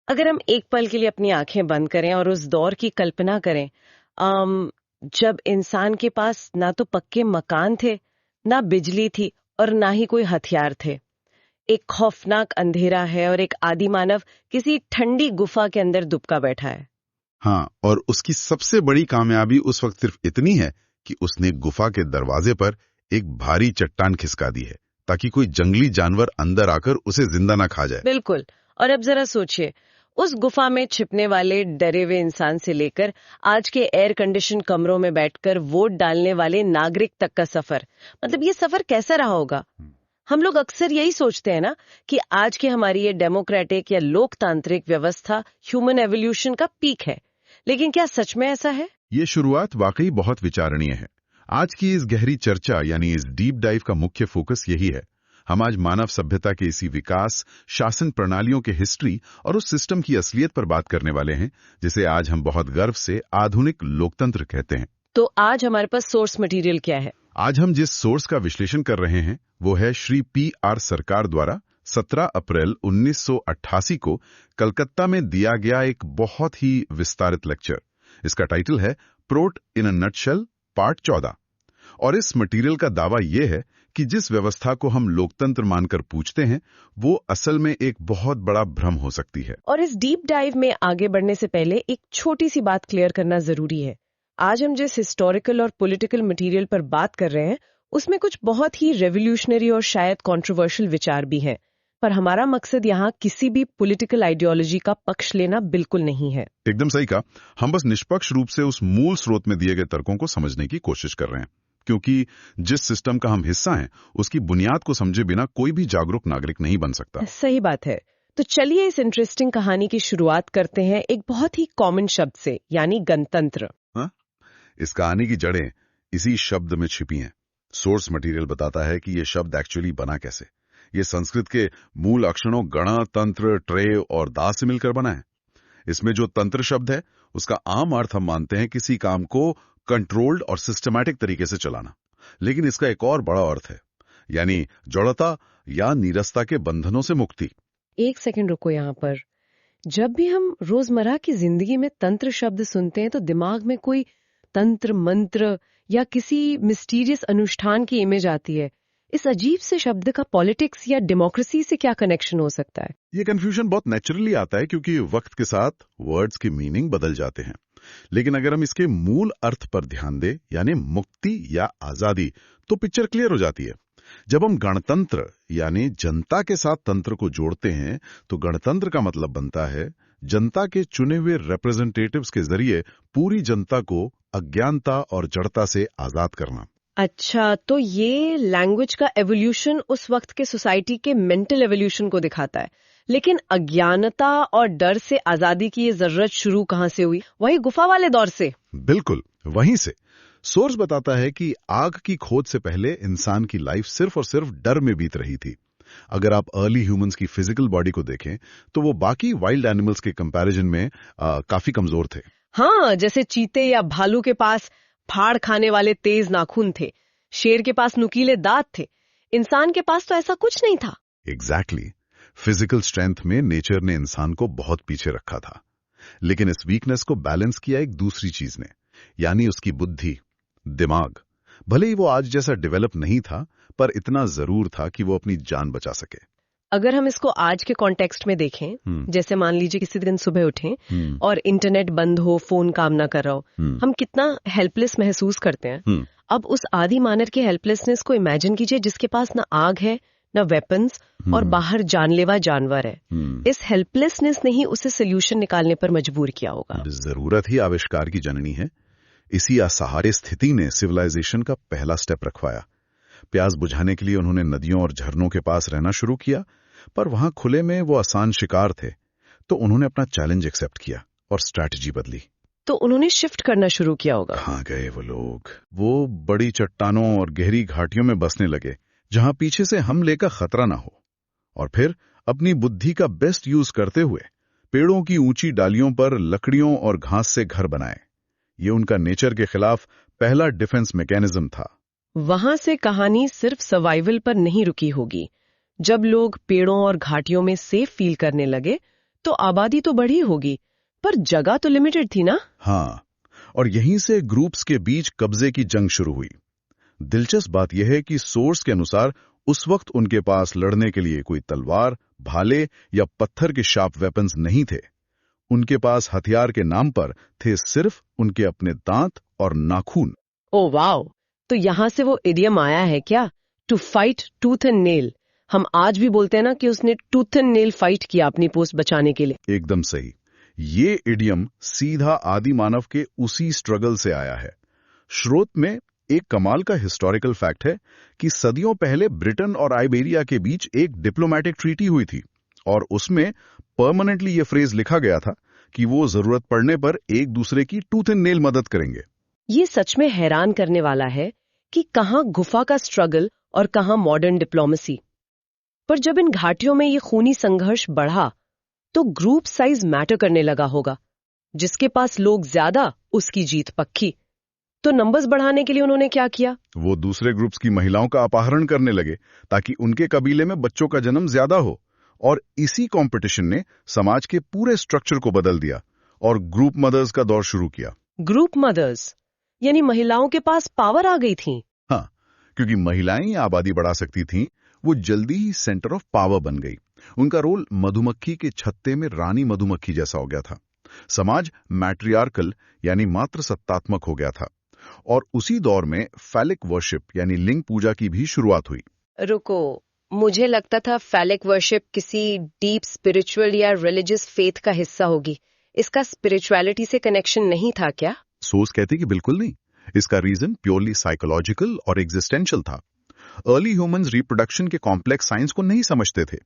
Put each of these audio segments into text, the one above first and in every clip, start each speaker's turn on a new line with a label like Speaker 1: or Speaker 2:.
Speaker 1: अगर हम एक पल के लिए अपनी आंखें बंद करें और उस दौर की कल्पना करें, जब इंसान के पास ना तो पक्के मकान थे, ना बिजली थी और ना ही कोई हथियार थे। एक खौफनाक अंधेरा है और एक आदि मानव किसी ठंडी गुफा के अंदर दुबका बैठा है।
Speaker 2: हाँ, और उसकी सबसे बड़ी कामयाबी उस वक्त सिर्फ इतनी है कि उसने गुफा के दरवाजे पर एक भारी चट्टान खिसका दी है ताकि कोई जंगली जानवर अंदर आकर उसे जिंदा ना खा जाए।
Speaker 1: बिल्कुल। और अब जरा सोचिए, उस गुफा में छिपने वाले डरे हुए इंसान से लेकर आज के एयर कंडीशन कमरों में बैठकर वोट डालने वाले नागरिक तक का सफर, मतलब ये सफर कैसा रहा होगा? हम लोग अक्सर यही सोचते हैं ना कि आज की हमारी ये डेमोक्रेटिक या लोकतांत्रिक व्यवस्था ह्यूमन एवोल्यूशन का पीक है, लेकिन क्या सच में ऐसा है?
Speaker 2: ये शुरुआत वाकई बहुत विचारणीय है। आज की इस गहरी चर्चा यानी इस डीप डाइव का मुख्य फोकस यही है। हम आज मानव सभ्यता के इसी विकास, शासन प्रणालियों के हिस्ट्री और उस सिस्टम की असलियत पर बात करने वाले हैं जिसे आज हम बहुत गर्व से आधुनिक लोकतंत्र कहते हैं।
Speaker 1: तो आज हमारे पास सोर्स मटेरियल क्या है?
Speaker 2: आज हम जिस सोर्स का विश्लेषण कर रहे हैं वो है श्री PR सरकार द्वारा 17 अप्रैल 1988 को कलकत्ता में दिया गया एक बहुत ही विस्तारित लेक्चर। इसका टाइटल है प्रोट इन अ नटशेल पार्ट 14। और इस मटेरियल का दावा यह है कि जिस व्यवस्था को हम लोकतंत्र मानकर पूछते हैं वो असल में एक बहुत बड़ा भ्रम हो सकती है।
Speaker 1: और इस डीप डाइव में आगे बढ़ने से पहले एक छोटी सी बात क्लियर करना जरूरी है। आज हम जिस हिस्टोरिकल और पॉलिटिकल मटेरियल पर बात कर रहे हैं उसमें कुछ बहुत ही रेवोल्यूशनरी और शायद कंट्रोवर्शियल विचार भी हैं, पर हमारा मकसद यहाँ किसी भी पॉलिटिकल आइडियोलॉजी का पक्ष लेना बिल्कुल नहीं है।
Speaker 2: एकदम सही कहा। हम बस निष्पक्ष रूप से उस मूल स्रोत में दिए गए तर्कों को समझने की कोशिश कर रहे हैं, क्योंकि जिस सिस्टम का हम हिस्सा हैं उसकी बुनियाद को समझे बिना कोई भी जागरूक नागरिक नहीं बन सकता।
Speaker 1: सही बात है। तो चलिए इस इंटरेस्टिंग कहानी की शुरुआत करते हैं एक बहुत ही कॉमन शब्द से, यानी गणतंत्र।
Speaker 2: इस कहानी की जड़ें इसी शब्द में छिपी हैं। सोर्स मटेरियल बताता है कि यह शब्द एक्चुअली बना कैसे। ये संस्कृत के मूल अक्षरों गण, तंत्र, ट्रे और दा से मिलकर बना है। इसमें जो तंत्र शब्द है उसका आम अर्थ हम मानते हैं किसी काम को कंट्रोल्ड और सिस्टमैटिक तरीके से चलाना, लेकिन इसका एक और बड़ा अर्थ है, यानी जड़ता या नीरसता के बंधनों से मुक्ति।
Speaker 1: एक सेकंड रुको यहाँ पर। जब भी हम रोजमर्रा की जिंदगी में तंत्र शब्द सुनते हैं तो दिमाग में कोई तंत्र मंत्र या किसी मिस्टीरियस अनुष्ठान की इमेज आती है। इस अजीब से शब्द का पॉलिटिक्स या डेमोक्रेसी से क्या कनेक्शन हो सकता है?
Speaker 2: ये कंफ्यूजन बहुत नेचुरली आता है क्योंकि वक्त के साथ वर्ड्स की मीनिंग बदल जाते हैं। लेकिन अगर हम इसके मूल अर्थ पर ध्यान दें, यानी मुक्ति या आजादी, तो पिक्चर क्लियर हो जाती है। जब हम गणतंत्र यानी जनता के साथ तंत्र को जोड़ते हैं तो गणतंत्र का मतलब बनता है जनता के चुने हुए रिप्रेजेंटेटिव्स के जरिए पूरी जनता को अज्ञानता और जड़ता से आजाद करना।
Speaker 1: अच्छा, तो ये लैंग्वेज का एवोल्यूशन उस वक्त के सोसाइटी के मेंटल एवोल्यूशन को दिखाता है, लेकिन अज्ञानता और डर से आजादी की ये जरूरत शुरू कहाँ से हुई? वही गुफा वाले दौर से?
Speaker 2: बिल्कुल वहीं से। सोर्स बताता है कि आग की खोज से पहले इंसान की लाइफ सिर्फ और सिर्फ डर में बीत रही थी। अगर आप अर्ली ह्यूमंस की फिजिकल बॉडी को देखें तो वो बाकी वाइल्ड एनिमल्स के कंपैरिजन में काफी कमजोर थे।
Speaker 1: हाँ, जैसे चीते या भालू के पास फाड़ खाने वाले तेज नाखून थे, शेर के पास नुकीले दांत थे। इंसान के पास तो ऐसा कुछ नहीं था।
Speaker 2: एग्जैक्टली। फिजिकल स्ट्रेंथ में नेचर ने इंसान को बहुत पीछे रखा था, लेकिन इस वीकनेस को बैलेंस किया एक दूसरी चीज ने, यानी उसकी बुद्धि, दिमाग। भले ही वो आज जैसा डेवलप नहीं था, पर इतना जरूर था कि वो अपनी जान बचा सके।
Speaker 1: अगर हम इसको आज के कॉन्टेक्स्ट में देखें, जैसे मान लीजिए किसी दिन सुबह उठें और इंटरनेट बंद हो, फोन काम ना कर रहा हो, हम कितना हेल्पलेस महसूस करते हैं। अब उस आदि मानव के हेल्पलेसनेस को इमेजिन कीजिए जिसके पास ना आग है, ना वेपन्स और बाहर जानलेवा जानवर है। इस हेल्पलेसनेस ने ही उसे सोल्यूशन निकालने पर मजबूर किया होगा।
Speaker 2: जरूरत ही आविष्कार की जननी है। इसी असहाय स्थिति ने सिविलाइजेशन का पहला स्टेप रखवाया। प्यास बुझाने के लिए उन्होंने नदियों और झरनों के पास रहना शुरू किया, पर वहां खुले में वो आसान शिकार थे, तो उन्होंने अपना चैलेंज एक्सेप्ट किया और स्ट्रैटेजी बदली।
Speaker 1: तो उन्होंने शिफ्ट करना शुरू किया होगा।
Speaker 2: कहां गए वो लोग? वो बड़ी चट्टानों और गहरी घाटियों में बसने लगे जहां पीछे से हमले का खतरा ना हो, और फिर अपनी बुद्धि का बेस्ट यूज करते हुए पेड़ों की ऊंची डालियों पर लकड़ियों और घास से घर बनाए। ये उनका नेचर के खिलाफ पहला डिफेंस मैकेनिज्म था।
Speaker 1: वहां से कहानी सिर्फ सर्वाइवल पर नहीं रुकी होगी। जब लोग पेड़ों और घाटियों में सेफ फील करने लगे तो आबादी तो बढ़ी होगी, पर जगह तो लिमिटेड थी ना।
Speaker 2: हाँ, और यहीं से ग्रुप्स के बीच कब्जे की जंग शुरू हुई। दिलचस्प बात यह है कि सोर्स के अनुसार उस वक्त उनके पास लड़ने के लिए कोई तलवार, भाले या पत्थर के शार्प वेपन्स नहीं थे। उनके पास हथियार के नाम पर थे सिर्फ उनके अपने दांत और नाखून।
Speaker 1: ओ वाओ, तो यहाँ से वो इडियम आया है क्या, to fight tooth and nail. हम आज भी बोलते हैं ना कि उसने टूथ एंड नेल फाइट किया अपनी पोस्ट बचाने के लिए।
Speaker 2: एकदम सही। ये इडियम सीधा आदि मानव के उसी स्ट्रगल से आया है। स्रोत में एक कमाल का हिस्टोरिकल फैक्ट है कि सदियों पहले ब्रिटेन और आइबेरिया के बीच एक डिप्लोमेटिक ट्रीटी हुई थी और उसमें परमानेंटली ये फ्रेज लिखा गया था कि वो जरूरत पड़ने पर एक दूसरे की टूथ एंड नेल मदद करेंगे।
Speaker 1: ये सच में हैरान करने वाला है कि कहाँ गुफा का स्ट्रगल और कहाँ मॉडर्न डिप्लोमेसी। पर जब इन घाटियों में ये खूनी संघर्ष बढ़ा तो ग्रुप साइज मैटर करने लगा होगा। जिसके पास लोग ज्यादा उसकी जीत पक्की। तो नंबर्स बढ़ाने के लिए उन्होंने क्या किया?
Speaker 2: वो दूसरे ग्रुप्स की महिलाओं का अपहरण करने लगे ताकि उनके कबीले में बच्चों का जन्म ज्यादा हो। और इसी कंपटीशन ने समाज के पूरे स्ट्रक्चर को बदल दिया और ग्रुप मदर्स का दौर शुरू किया।
Speaker 1: ग्रुप मदर्स यानी महिलाओं के पास पावर आ गई थी।
Speaker 2: हाँ, क्योंकि महिलाएं आबादी बढ़ा सकती थीं, वो जल्दी ही सेंटर ऑफ पावर बन गई। उनका रोल मधुमक्खी के छत्ते में रानी मधुमक्खी जैसा हो गया था। समाज मैट्रियार्कल यानी मात्र सत्तात्मक हो गया था। और उसी दौर में फैलिक वर्शिप यानी लिंग पूजा की भी शुरुआत हुई।
Speaker 1: रुको, मुझे लगता था फैलिक वर्शिप किसी डीप स्पिरिचुअल या रिलीजियस फेथ का हिस्सा होगी। इसका स्पिरिचुअलिटी से कनेक्शन नहीं था क्या?
Speaker 2: सोर्स कहते कि बिल्कुल नहीं। इसका रीजन प्योरली साइकोलॉजिकल और एग्जिस्टेंशियल था। अर्ली ह्यूमंस रिप्रोडक्शन के कॉम्प्लेक्स साइंस को नहीं समझते थे,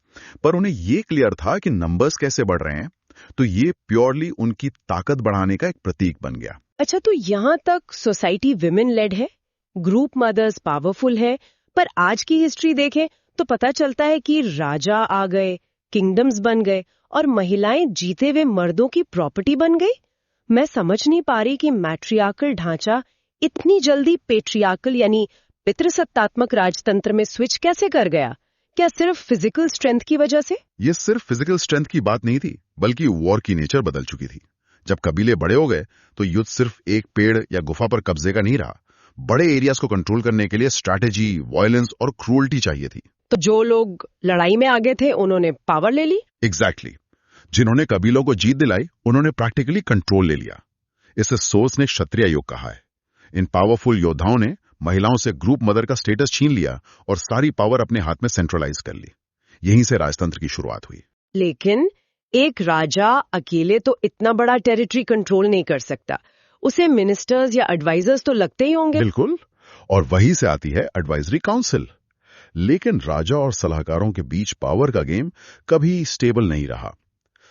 Speaker 2: पर उन्हें यह क्लियर था कि नंबर्स कैसे बढ़ रहे हैं, तो ये प्योरली उनकी ताकत बढ़ाने का एक प्रतीक बन गया।
Speaker 1: अच्छा, तो यहाँ तक सोसाइटी विमेन लेड है, ग्रुप मदर्स पावरफुल है, पर आज की हिस्ट्री देखें तो पता चलता है कि राजा आ गए, किंगडम्स बन गए और महिलाएं जीते हुए मर्दों की प्रॉपर्टी बन गई। मैं समझ नहीं पा रही कि मैट्रियार्कल ढांचा इतनी जल्दी पेट्रियार्कल यानी पितृसत्तात्मक राजतंत्र में स्विच कैसे कर गया? क्या सिर्फ फिजिकल स्ट्रेंथ की वजह से?
Speaker 2: ये सिर्फ फिजिकल स्ट्रेंथ की बात नहीं थी, बल्कि वॉर की नेचर बदल चुकी थी। जब कबीले बड़े हो गए तो युद्ध सिर्फ एक पेड़ या गुफा पर कब्जे का नहीं रहा। बड़े एरियाज को कंट्रोल करने के लिए स्ट्रैटेजी, वायलेंस और क्रूरल्टी चाहिए थी।
Speaker 1: तो जो लोग लड़ाई में आगे थे उन्होंने पावर ले ली।
Speaker 2: एग्जैक्टली। जिन्होंने कबीलों को जीत दिलाई उन्होंने प्रैक्टिकली कंट्रोल ले लिया। इसे सोर्स ने क्षत्रिय युग कहा है। इन पावरफुल योद्धाओं ने महिलाओं से ग्रुप मदर का स्टेटस छीन लिया और सारी पावर अपने हाथ में सेंट्रलाइज कर ली। यहीं से राजतंत्र की शुरुआत हुई।
Speaker 1: लेकिन एक राजा अकेले तो इतना बड़ा टेरिटरी कंट्रोल नहीं कर सकता। उसे मिनिस्टर्स या एडवाइजर्स तो लगते ही होंगे।
Speaker 2: बिल्कुल, और वहीं से आती है एडवाइजरी काउंसिल। लेकिन राजा और सलाहकारों के बीच पावर का गेम कभी स्टेबल नहीं रहा।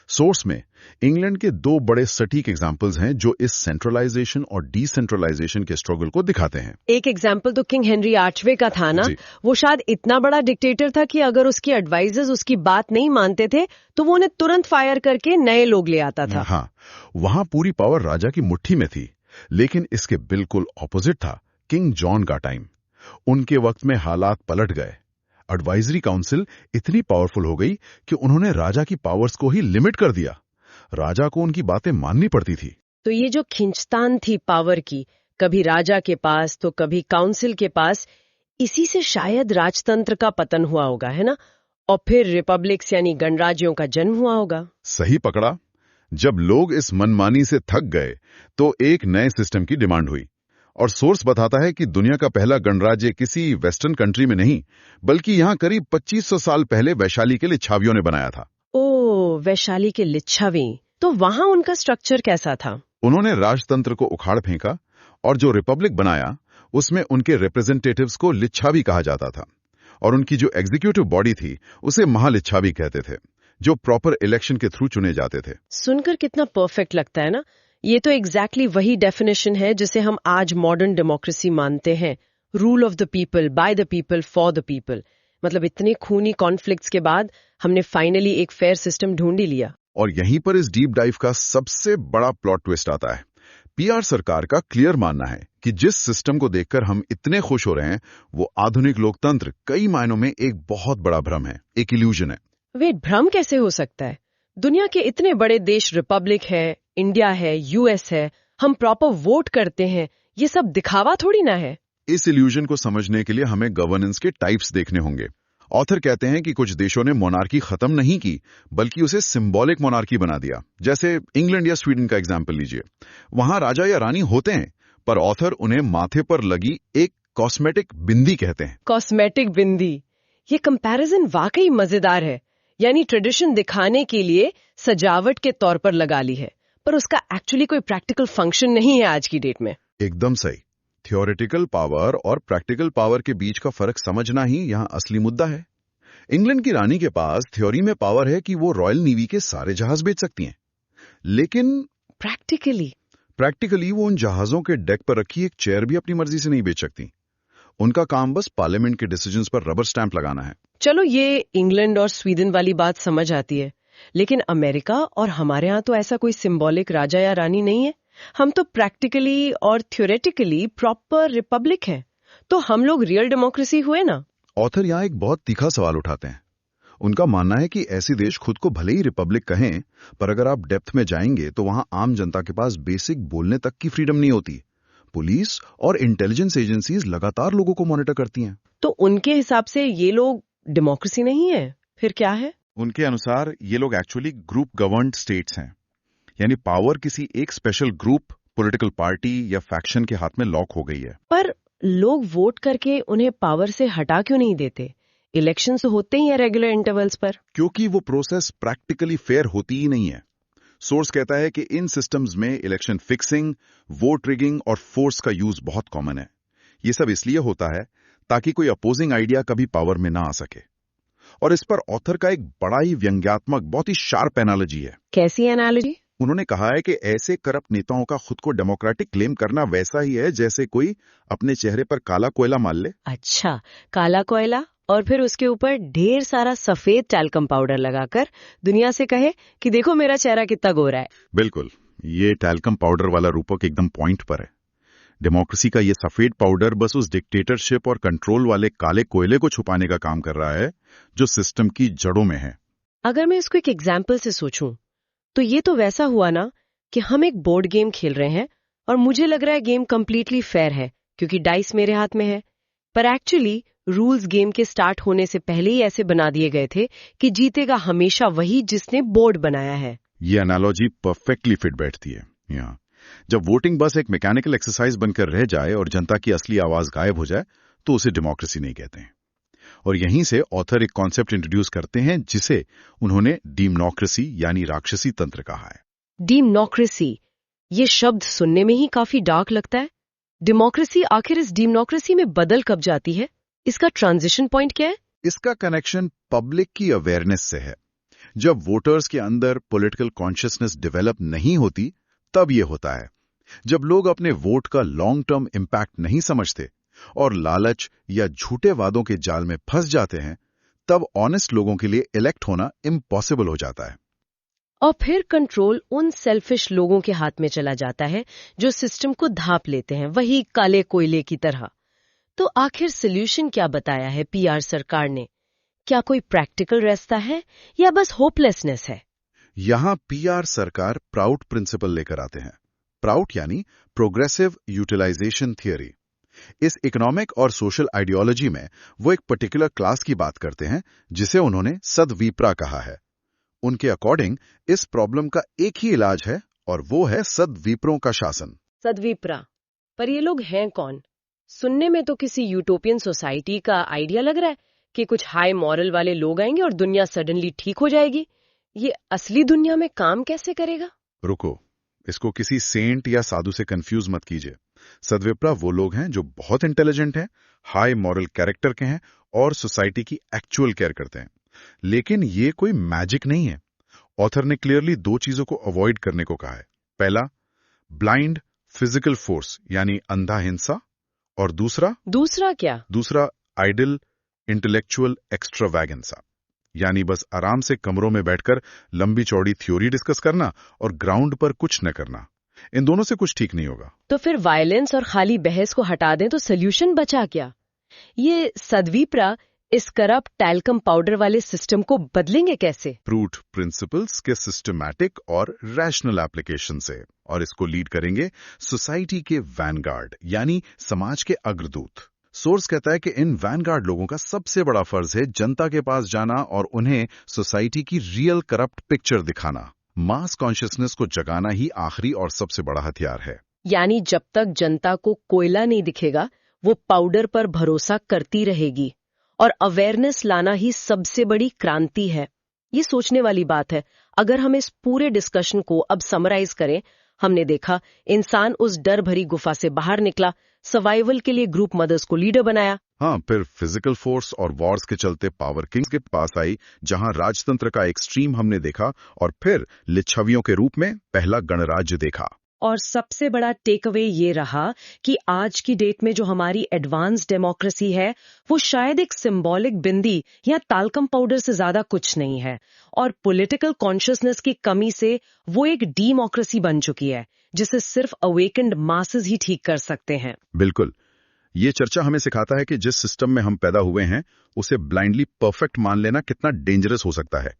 Speaker 2: सोर्स में इंग्लैंड के दो बड़े सटीक एग्जाम्पल्स हैं जो इस सेंट्रलाइजेशन और डिसेंट्रलाइजेशन के स्ट्रगल को दिखाते हैं।
Speaker 1: एक एग्जाम्पल तो किंग हेनरी आठवें का था ना। वो शायद इतना बड़ा डिक्टेटर था कि अगर उसके एडवाइजर्स उसकी बात नहीं मानते थे तो वो उन्हें तुरंत फायर करके नए लोग ले आता था।
Speaker 2: हाँ, वहां पूरी पावर राजा की मुट्ठी में थी। लेकिन इसके बिल्कुल ऑपोजिट था किंग जॉन का टाइम। उनके वक्त में हालात पलट गए। एडवाइजरी काउंसिल इतनी पावरफुल हो गई कि उन्होंने राजा की पावर्स को ही लिमिट कर दिया। राजा को उनकी बातें माननी पड़ती थी।
Speaker 1: तो ये जो खिंचतान थी पावर की, कभी राजा के पास तो कभी काउंसिल के पास, इसी से शायद राजतंत्र का पतन हुआ होगा, है ना? और फिर रिपब्लिक्स यानी गणराज्यों का जन्म हुआ होगा।
Speaker 2: सही पकड़ा। जब लोग इस मनमानी से थक गए तो एक नए सिस्टम की डिमांड हुई। और सोर्स बताता है कि दुनिया का पहला गणराज्य किसी वेस्टर्न कंट्री में नहीं, बल्कि यहाँ करीब 2500 साल पहले वैशाली के लिच्छावियों ने बनाया था।
Speaker 1: ओह, वैशाली के लिच्छावी। तो वहां उनका स्ट्रक्चर कैसा था?
Speaker 2: उन्होंने राजतंत्र को उखाड़ फेंका और जो रिपब्लिक बनाया उसमें उनके रिप्रेजेंटेटिव्स को लिच्छावी कहा जाता था। और उनकी जो एग्जीक्यूटिव बॉडी थी उसे महालिच्छावी कहते थे, जो प्रॉपर इलेक्शन के थ्रू चुने जाते थे।
Speaker 1: सुनकर कितना परफेक्ट लगता है ना। ये तो एग्जैक्टली वही डेफिनेशन है जिसे हम आज मॉडर्न डेमोक्रेसी मानते हैं। Rule of the people, by the people, for the people. मतलब इतने खूनी कॉन्फ्लिक्ट्स के बाद हमने फाइनली एक फेयर सिस्टम ढूंढ ही लिया।
Speaker 2: और यहीं पर इस डीप डाइव का सबसे बड़ा प्लॉट ट्विस्ट आता है। पीआर सरकार का क्लियर मानना है कि जिस सिस्टम को देखकर हम इतने खुश हो रहे हैं वो आधुनिक लोकतंत्र कई मायनों में एक बहुत बड़ा भ्रम है, एक इल्यूजन है।
Speaker 1: वेट, भ्रम कैसे हो सकता है? दुनिया के इतने बड़े देश रिपब्लिक है, इंडिया है, यूएस है, हम प्रॉपर वोट करते हैं, ये सब दिखावा थोड़ी ना है।
Speaker 2: इस इल्यूजन को समझने के लिए हमें गवर्नेंस के टाइप्स देखने होंगे। ऑथर कहते हैं कि कुछ देशों ने मोनार्की खत्म नहीं की, बल्कि उसे सिंबॉलिक मोनार्की बना दिया। जैसे इंग्लैंड या स्वीडन का एग्जाम्पल लीजिए। वहां राजा या रानी होते हैं, पर ऑथर उन्हें माथे पर लगी एक कॉस्मेटिक बिंदी कहते हैं।
Speaker 1: कॉस्मेटिक बिंदी, ये कंपैरिजन वाकई मजेदार है। यानी ट्रेडिशन दिखाने के लिए सजावट के तौर पर लगा ली है, पर उसका एक्चुअली कोई प्रैक्टिकल फंक्शन नहीं है आज की डेट में।
Speaker 2: एकदम सही। थ्योरेटिकल पावर और प्रैक्टिकल पावर के बीच का फर्क समझना ही यहाँ असली मुद्दा है। इंग्लैंड की रानी के पास थ्योरी में पावर है कि वो रॉयल नेवी के सारे जहाज बेच सकती हैं, लेकिन प्रैक्टिकली वो उन जहाजों के डेक पर रखी एक चेयर भी अपनी मर्जी से नहीं बेच सकती। उनका काम बस पार्लियामेंट के डिसीजंस पर रबर स्टैंप लगाना है।
Speaker 1: चलो, ये इंग्लैंड और स्वीडन वाली बात समझ आती है, लेकिन अमेरिका और हमारे यहाँ तो ऐसा कोई सिंबॉलिक राजा या रानी नहीं है। हम तो प्रैक्टिकली और थ्योरेटिकली प्रॉपर रिपब्लिक हैं। तो हम लोग रियल डेमोक्रेसी हुए ना?
Speaker 2: ऑथर यहाँ एक बहुत तीखा सवाल उठाते हैं। उनका मानना है कि ऐसे देश खुद को भले ही रिपब्लिक कहें, पर अगर आप डेप्थ में जाएंगे तो वहां आम जनता के पास बेसिक बोलने तक की फ्रीडम नहीं होती। पुलिस और इंटेलिजेंस एजेंसीज लगातार लोगों को मॉनिटर करती हैं।
Speaker 1: तो उनके हिसाब से ये लोग डेमोक्रेसी नहीं है, फिर क्या है?
Speaker 2: उनके अनुसार ये लोग एक्चुअली ग्रुप गवर्न्ड स्टेट्स हैं, यानी पावर किसी एक स्पेशल ग्रुप, पॉलिटिकल पार्टी या फैक्शन के हाथ में लॉक हो गई है।
Speaker 1: पर लोग वोट करके उन्हें पावर से हटा क्यों नहीं देते? इलेक्शंस होते ही हैं रेगुलर इंटरवल्स पर।
Speaker 2: क्योंकि वो प्रोसेस प्रैक्टिकली फेयर होती ही नहीं है। सोर्स कहता है कि इन सिस्टम्स में इलेक्शन फिक्सिंग, वोट रिगिंग और फोर्स का यूज बहुत कॉमन है। ये सब इसलिए होता है ताकि कोई अपोजिंग आइडिया कभी पावर में ना आ सके। और इस पर ऑथर का एक बड़ा ही व्यंग्यात्मक, बहुत ही शार्प एनालॉजी है।
Speaker 1: कैसी एनालॉजी?
Speaker 2: उन्होंने कहा है कि ऐसे करप्ट नेताओं का खुद को डेमोक्रेटिक क्लेम करना वैसा ही है जैसे कोई अपने चेहरे पर काला कोयला मार ले।
Speaker 1: अच्छा, काला कोयला, और फिर उसके ऊपर ढेर सारा सफेद टैल्कम पाउडर लगाकर दुनिया से कहे कि देखो मेरा चेहरा कितना गोरा है।
Speaker 2: बिल्कुल, ये टैल्कम पाउडर वाला रूपक एकदम पॉइंट पर है। डेमोक्रेसी का ये सफेद पाउडर बस उस डिक्टेटरशिप और कंट्रोल वाले काले कोयले को छुपाने का काम कर रहा है जो सिस्टम की जड़ों में है।
Speaker 1: अगर मैं इसको एक एग्जाम्पल से सोचूं, तो ये तो वैसा हुआ ना कि हम एक बोर्ड गेम खेल रहे हैं और मुझे लग रहा है गेम कंप्लीटली फेयर है क्योंकि डाइस मेरे हाथ में है, पर एक्चुअली रूल्स गेम के स्टार्ट होने से पहले ही ऐसे बना दिए गए थे कि जीतेगा हमेशा वही जिसने बोर्ड बनाया है।
Speaker 2: ये एनालॉजी परफेक्टली फिट बैठती है यहाँ। जब वोटिंग बस एक मैकेनिकल एक्सरसाइज बनकर रह जाए और जनता की असली आवाज गायब हो जाए तो उसे डेमोक्रेसी नहीं कहते हैं। और यहीं से ऑथर एक कॉन्सेप्ट इंट्रोड्यूस करते हैं जिसे उन्होंने डीमोक्रेसी यानी राक्षसी तंत्र कहा है।
Speaker 1: डीमोक्रेसी, ये शब्द सुनने में ही काफी डार्क लगता है। डेमोक्रेसी आखिर इस डीमोक्रेसी में बदल कब जाती है? इसका ट्रांजिशन पॉइंट क्या है?
Speaker 2: इसका कनेक्शन पब्लिक की अवेयरनेस से है। जब वोटर्स के अंदर पॉलिटिकल कॉन्शियसनेस डेवलप नहीं होती तब ये होता है। जब लोग अपने वोट का लॉन्ग टर्म इम्पैक्ट नहीं समझते और लालच या झूठे वादों के जाल में फंस जाते हैं, तब ऑनेस्ट लोगों के लिए इलेक्ट होना इम्पॉसिबल हो जाता है।
Speaker 1: और फिर कंट्रोल उन सेल्फिश लोगों के हाथ में चला जाता है जो सिस्टम को धाप लेते हैं, वही काले कोयले की तरह। तो आखिर सोल्यूशन क्या बताया है पीआर सरकार ने? क्या कोई प्रैक्टिकल रास्ता है या बस होपलेसनेस है?
Speaker 2: यहां पीआर सरकार प्राउट प्रिंसिपल लेकर आते हैं। प्राउट यानी प्रोग्रेसिव यूटिलाइजेशन थियरी। इस इकोनॉमिक और सोशल आइडियोलॉजी में वो एक पर्टिकुलर क्लास की बात करते हैं जिसे उन्होंने सदविप्रा कहा है। उनके अकॉर्डिंग इस प्रॉब्लम का एक ही इलाज है और वो है सदविप्रों का शासन।
Speaker 1: सदविप्रा, पर ये लोग हैं कौन? सुनने में तो किसी यूटोपियन सोसाइटी का आइडिया लग रहा है कि कुछ हाई मॉरल वाले लोग आएंगे और दुनिया सडनली ठीक हो जाएगी। ये असली दुनिया में काम कैसे करेगा?
Speaker 2: रुको, इसको किसी सेंट या साधु से कंफ्यूज मत कीजिए। सदविप्रा वो लोग हैं जो बहुत इंटेलिजेंट हैं, हाई मॉरल कैरेक्टर के हैं और सोसाइटी की एक्चुअल केयर करते हैं। लेकिन ये कोई मैजिक नहीं है। ऑथर ने क्लियरली दो चीजों को अवॉइड करने को कहा है। पहला, ब्लाइंड फिजिकल फोर्स यानी अंधा हिंसा, और दूसरा क्या? दूसरा, आइडल इंटेलेक्चुअल एक्स्ट्रावैगेंसा, यानी बस आराम से कमरों में बैठकर लंबी चौड़ी थ्योरी डिस्कस करना और ग्राउंड पर कुछ न करना। इन दोनों से कुछ ठीक नहीं होगा।
Speaker 1: तो फिर वायलेंस और खाली बहस को हटा दें तो सोल्यूशन बचा क्या? ये सदविप्रा इस करप्ट टैल्कम पाउडर वाले सिस्टम को बदलेंगे कैसे?
Speaker 2: प्रूट प्रिंसिपल्स के सिस्टमैटिक और रैशनल एप्लीकेशन से, और इसको लीड करेंगे सोसाइटी के वैनगार्ड यानी समाज के अग्रदूत। सोर्स कहता है कि इन वैनगार्ड लोगों का सबसे बड़ा फर्ज है जनता के पास जाना और उन्हें सोसाइटी की रियल करप्ट पिक्चर दिखाना। मास कॉन्शियसनेस को जगाना ही आखिरी और सबसे बड़ा हथियार है।
Speaker 1: यानी जब तक जनता को कोयला नहीं दिखेगा, वो पाउडर पर भरोसा करती रहेगी, और अवेयरनेस लाना ही सबसे बड़ी क्रांति है। ये सोचने वाली बात है। अगर हम इस पूरे डिस्कशन को अब समराइज करें, हमने देखा इंसान उस डर भरी गुफा से बाहर निकला, सर्वाइवल के लिए ग्रुप मदर्स को लीडर बनाया।
Speaker 2: हाँ, फिर फिजिकल फोर्स और वॉर्स के चलते पावर किंग्स के पास आई, जहां राजतंत्र का एक्सट्रीम हमने देखा, और फिर लिच्छवियों के रूप में पहला गणराज्य देखा।
Speaker 1: और सबसे बड़ा टेक अवे ये रहा कि आज की डेट में जो हमारी एडवांस डेमोक्रेसी है, वो शायद एक सिंबॉलिक बिंदी या तालकम पाउडर से ज्यादा कुछ नहीं है, और पॉलिटिकल कॉन्शियसनेस की कमी से वो एक डीमोक्रेसी बन चुकी है, जिसे सिर्फ अवेकेंड मासेस ही ठीक कर सकते हैं।
Speaker 2: बिल्कुल। ये चर्चा हमें सिखाता है कि जिस सिस्टम में हम पैदा हुए हैं, उसे ब्लाइंडली परफेक्ट मान लेना कितना डेंजरस हो सकता है।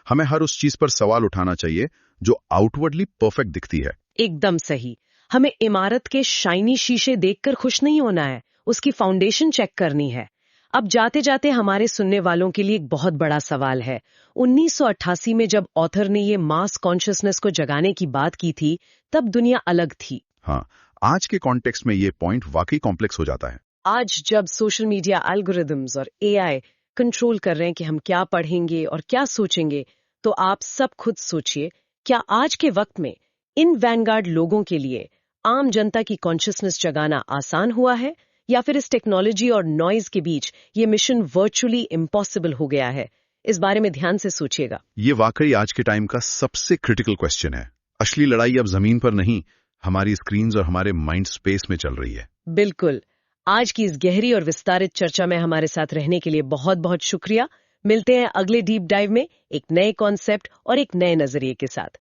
Speaker 2: हमें हर उस चीज पर सवाल उठाना चाहिए जो आउटवर्डली परफेक्ट दिखती है।
Speaker 1: एकदम सही। हमें इमारत के शाइनी शीशे देखकर खुश नहीं होना है, उसकी फाउंडेशन चेक करनी है। अब जाते जाते हमारे सुनने वालों के लिए एक बहुत बड़ा सवाल है। 1988 में जब ऑथर ने ये मास कॉन्शियसनेस को जगाने की बात की थी, तब दुनिया अलग थी।
Speaker 2: हाँ, आज के कॉन्टेक्स्ट में ये पॉइंट वाकई कॉम्प्लेक्स हो जाता है।
Speaker 1: आज जब सोशल मीडिया एल्गोरिदम्स और एआई कंट्रोल कर रहे हैं कि हम क्या पढ़ेंगे और क्या सोचेंगे, तो आप सब खुद सोचिए, क्या आज के वक्त में इन वैनगार्ड लोगों के लिए आम जनता की कॉन्शियसनेस जगाना आसान हुआ है, या फिर इस टेक्नोलॉजी और नॉइज के बीच ये मिशन वर्चुअली इम्पॉसिबल हो गया है? इस बारे में ध्यान से सोचिएगा।
Speaker 2: ये वाकई आज के टाइम का सबसे क्रिटिकल क्वेश्चन है। असली लड़ाई अब जमीन पर नहीं, हमारी स्क्रीन्स और हमारे माइंड स्पेस में चल रही है।
Speaker 1: बिल्कुल। आज की इस गहरी और विस्तारित चर्चा में हमारे साथ रहने के लिए बहुत बहुत शुक्रिया। मिलते हैं अगले डीप डाइव में एक नए कॉन्सेप्ट और एक नए नजरिए के साथ।